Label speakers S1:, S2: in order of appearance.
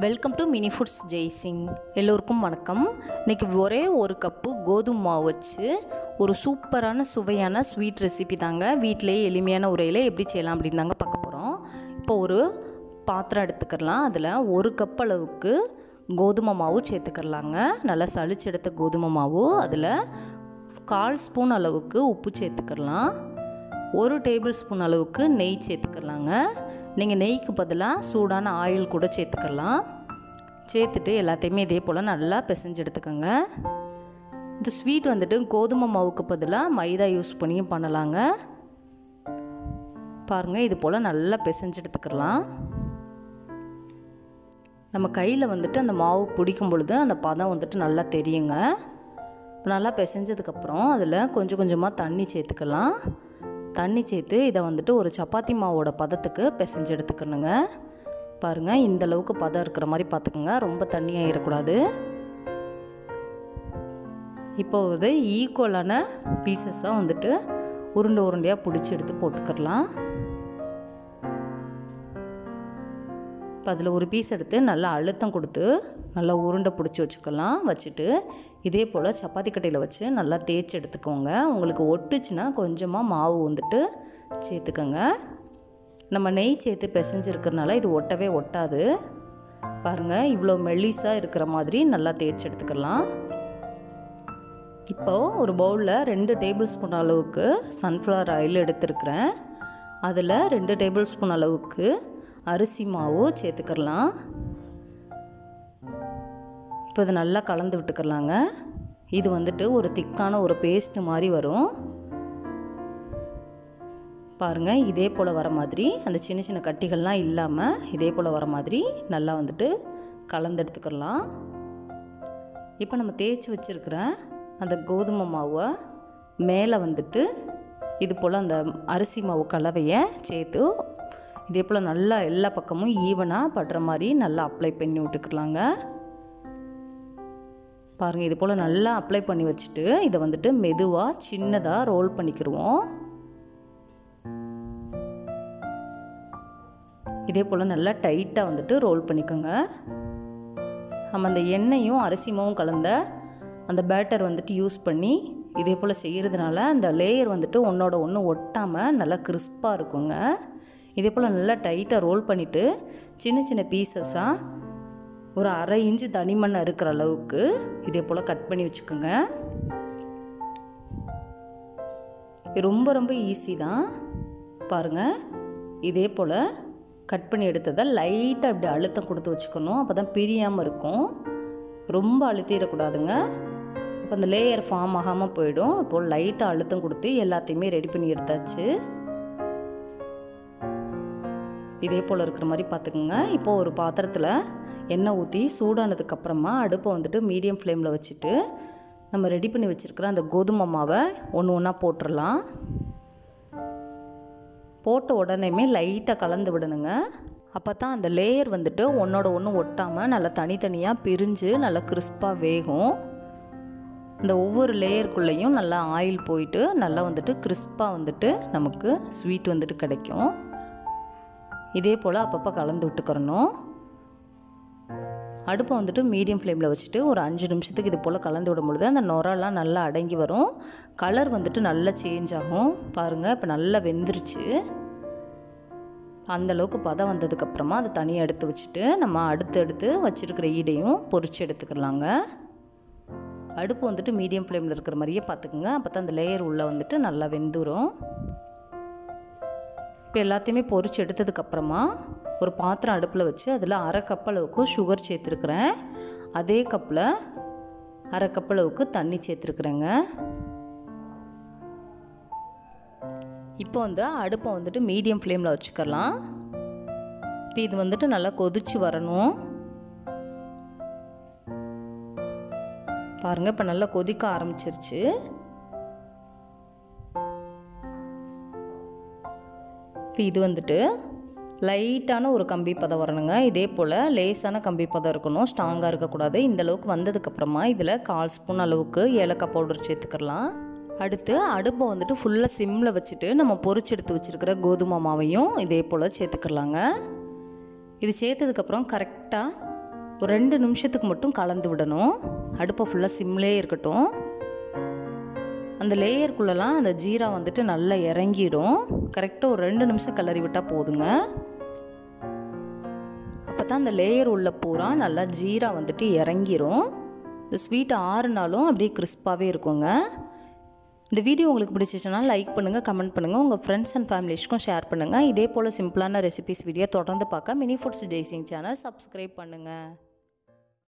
S1: Welcome to Mini Foods Jaisingh. எல்லோருக்கும் வணக்கம். இன்றைக்கி ஒரே ஒரு கப்பு கோதுமை மாவு வச்சு ஒரு சூப்பரான சுவையான ஸ்வீட் ரெசிபி தாங்க வீட்டிலேயே எளிமையான முறையில் எப்படி செய்யலாம் அப்படின்னு தாங்க பார்க்க போகிறோம். இப்போ ஒரு பாத்திரம் எடுத்துக்கலாம். அதில் ஒரு கப் அளவுக்கு கோதுமை மாவு சேர்த்துக்கிறலாங்க. நல்லா சளிச்சு எடுத்த கோதுமை மாவு. அதில் 1/4 ஸ்பூன் அளவுக்கு உப்பு சேர்த்துக்கலாம். 1 டேபிள் ஸ்பூன் அளவுக்கு நெய் சேர்த்துக்கலாங்க. நீங்கள் நெய்க்கு பதிலாக சூடான ஆயில் கூட சேர்த்துக்கலாம். சேர்த்துட்டு எல்லாத்தையுமே இதே போல் நல்லா பிசைஞ்சு எடுத்துக்கோங்க. இந்த ஸ்வீட் வந்துட்டு கோதுமை மாவுக்கு பதிலாக மைதா யூஸ் பண்ணியும் பண்ணலாங்க. பாருங்கள், இது போல் நல்லா பிசைஞ்சு எடுத்துக்கலாம். நம்ம கையில் வந்துட்டு அந்த மாவு பிடிக்கும் பொழுது அந்த பதம் வந்துட்டு நல்லா தெரியுங்க. நல்லா பிசைஞ்சதுக்கப்புறம் அதில் கொஞ்சம் கொஞ்சமாக தண்ணி சேர்த்துக்கலாம். தண்ணி சேர்த்து இதை வந்துட்டு ஒரு சப்பாத்தி மாவோட பதத்துக்கு பிசைஞ்சு எடுத்துக்கணுங்க. பாருங்கள், இந்த அளவுக்கு பதம் இருக்கிற மாதிரி பார்த்துக்குங்க. ரொம்ப தண்ணியாகிடக்கூடாது. இப்போ ஒரு ஈக்குவலான பீசஸாக வந்துட்டு உருண்டை உருண்டையாக பிடிச்சி எடுத்து போட்டுக்கலாம். இப்போ அதில் ஒரு பீஸ் எடுத்து நல்லா அழுத்தம் கொடுத்து நல்லா உருண்டை பிடிச்சி வச்சுக்கலாம். வச்சுட்டு இதே போல் சப்பாத்தி கட்டையில் வச்சு நல்லா தேய்ச்சி எடுத்துக்கோங்க. உங்களுக்கு ஒட்டுச்சுன்னா கொஞ்சமாக மாவு வந்துட்டு சேர்த்துக்கோங்க. நம்ம நெய் சேர்த்து பிசைஞ்சிருக்கிறதுனால இது ஒட்டவே ஒட்டாது. பாருங்கள், இவ்வளோ மெல்லிஸாக இருக்கிற மாதிரி நல்லா தேய்ச்சி எடுத்துக்கலாம். இப்போது ஒரு பவுலில் 2 டேபிள் ஸ்பூன் அளவுக்கு சன்ஃப்ளவர் ஆயில் எடுத்துருக்கிறேன். அதில் 2 டேபிள் ஸ்பூன் அளவுக்கு அரிசி மாவு சேர்த்துக்கலாம். இப்போ இதை நல்லா கலந்து விட்டுக்கலாங்க. இது வந்துட்டு ஒரு திக்கான ஒரு பேஸ்ட்டு மாதிரி வரும். பாருங்கள், இதே போல் வர மாதிரி அந்த சின்ன சின்ன கட்டிகள்லாம் இல்லாமல் இதே போல் வர மாதிரி நல்லா வந்துட்டு கலந்து எடுத்துக்கலாம். இப்போ நம்ம தேய்ச்சி வச்சுருக்கிற அந்த கோதுமை மாவை மேலே வந்துட்டு இது போல் அந்த அரிசி மாவு கலவையை சேர்த்து இதே போல் நல்லா எல்லா பக்கமும் ஈவனாக படுற மாதிரி நல்லா அப்ளை பண்ணி விட்டுக்கலாங்க. பாருங்கள், இது போல் நல்லா அப்ளை பண்ணி வச்சுட்டு இதை வந்துட்டு மெதுவாக சின்னதாக ரோல் பண்ணிக்கிடுவோம். இதே போல் நல்லா டைட்டாக வந்துட்டு ரோல் பண்ணிக்கோங்க. நம்ம அந்த எண்ணெயும் அரிசி மாவும் கலந்த அந்த பேட்டர் வந்துட்டு யூஸ் பண்ணி இதே போல் செய்கிறதுனால அந்த லேயர் வந்துட்டு ஒன்றோட ஒன்று ஒட்டாமல் நல்லா கிறிஸ்பாக இருக்குங்க. இதே போல் நல்லா டைட்டாக ரோல் பண்ணிவிட்டு சின்ன சின்ன பீசஸாக ஒரு 1/2 இன்ச்சு தனிமண் இருக்கிற அளவுக்கு இதே போல் கட் பண்ணி வச்சுக்கோங்க. ரொம்ப ரொம்ப ஈஸி தான். பாருங்கள், இதே போல் கட் பண்ணி எடுத்ததை லைட்டாக இப்படி அழுத்தம் கொடுத்து வச்சுக்கணும். அப்போ தான் பிரியாமல் இருக்கும். ரொம்ப அழுத்திடக்கூடாதுங்க. அப்போ அந்த லேயர் ஃபார்ம் ஆகாமல் போயிடும். இப்போது லைட்டாக அழுத்தம் கொடுத்து எல்லாத்தையுமே ரெடி பண்ணி எடுத்தாச்சு. இதே போல் இருக்கிற மாதிரி பார்த்துக்குங்க. இப்போது ஒரு பாத்திரத்தில் எண்ணெய் ஊற்றி சூடானதுக்கப்புறமா அடுப்பை வந்துட்டு மீடியம் ஃப்ளேமில் வச்சுட்டு நம்ம ரெடி பண்ணி வச்சுருக்கிற அந்த கோதுமை மாவை ஒன்று ஒன்றா போட்டுடலாம். போட்ட உடனேமே லைட்டாக கலந்து விடணுங்க. அப்போ தான் அந்த லேயர் வந்துட்டு ஒன்றோட ஒன்று ஒட்டாமல் நல்லா தனித்தனியாக பிரிஞ்சு நல்லா கிறிஸ்பாக வேகும். இந்த ஒவ்வொரு லேயருக்குள்ளேயும் நல்லா ஆயில் போயிட்டு நல்லா வந்துட்டு கிறிஸ்பாக வந்துட்டு நமக்கு ஸ்வீட் வந்துட்டு கிடைக்கும். இதே போல் அப்பப்போ கலந்து விட்டுக்கிறணும். அடுப்பை வந்துட்டு மீடியம் ஃப்ளேமில் வச்சுட்டு ஒரு 5 நிமிஷத்துக்கு இது போல் கலந்து விடும் பொழுது அந்த நுரெல்லாம் நல்லா அடங்கி வரும். கலர் வந்துட்டு நல்லா சேஞ்ச் ஆகும். பாருங்கள், இப்போ நல்லா வெந்துருச்சு. அந்தளவுக்கு பதம் வந்ததுக்கப்புறமா அதை தனியாக எடுத்து வச்சுட்டு நம்ம அடுத்து வச்சுருக்கிற ஈடையும் பொரித்து எடுத்துக்கலாங்க. அடுப்பு வந்துட்டு மீடியம் ஃப்ளேமில் இருக்கிற மாதிரியே பார்த்துக்குங்க. அப்போ தான் அந்த லேயர் உள்ளே வந்துட்டு நல்லா வெந்துடும். இப்போ எல்லாத்தையுமே பொரித்து எடுத்ததுக்கப்புறமா ஒரு பாத்திரம் அடுப்பில் வச்சு அதில் 1/2 கப் அளவுக்கு சுகர் சேர்த்துருக்குறேன். அதே கப்பில் 1/2 கப் அளவுக்கு தண்ணி சேர்த்துருக்குறேங்க. இப்போ வந்து அடுப்பை வந்துட்டு மீடியம் ஃப்ளேமில் வச்சுக்கலாம். இப்போ இது வந்துட்டு நல்லா கொதிச்சு வரணும். பாருங்கள், இப்போ நல்லா கொதிக்க ஆரம்பிச்சிருச்சு. இப்போ இது வந்துட்டு லைட்டான ஒரு கம்பி பதம் வரணுங்க. இதே போல் லேசான கம்பி பதம் இருக்கணும், ஸ்ட்ராங்காக இருக்கக்கூடாது. இந்தளவுக்கு வந்ததுக்கப்புறமா இதில் 1/4 ஸ்பூன் அளவுக்கு ஏலக்காய் பவுடர் சேர்த்துக்கலாம். அடுத்து அடுப்பை வந்துட்டு ஃபுல்லாக சிம்மில் வச்சுட்டு நம்ம பொரிச்சு எடுத்து வச்சுருக்கிற கோதுமை மாவையும் இதே போல் சேர்த்துக்கலாங்க. இது சேர்த்ததுக்கப்புறம் கரெக்டாக ஒரு 2 நிமிஷத்துக்கு மட்டும் கலந்து விடணும். அடுப்பை ஃபுல்லாக சிம்லே இருக்கட்டும். அந்த லேயருக்குள்ளெல்லாம் அந்த ஜீரா வந்துட்டு நல்லா இறங்கிடும். கரெக்டாக ஒரு 2 நிமிஷம் கிளறி விட்டால் போதுங்க. அப்போ தான் அந்த லேயர் உள்ள பூரா நல்லா ஜீரா வந்துட்டு இறங்கிரும். இந்த ஸ்வீட் ஆறுனாலும் அப்படியே கிறிஸ்பாகவே இருக்குங்க. இந்த வீடியோ உங்களுக்கு பிடிச்சிச்சுன்னா லைக் பண்ணுங்கள், கமெண்ட் பண்ணுங்கள், உங்கள் ஃப்ரெண்ட்ஸ் அண்ட் ஃபேமிலிஸ்க்கும் ஷேர் பண்ணுங்கள். இதே போல் சிம்பிளான ரெசிபிஸ் வீடியோ தொடர்ந்து பார்க்க Mini Foods Jaisingh channel subscribe பண்ணுங்கள்.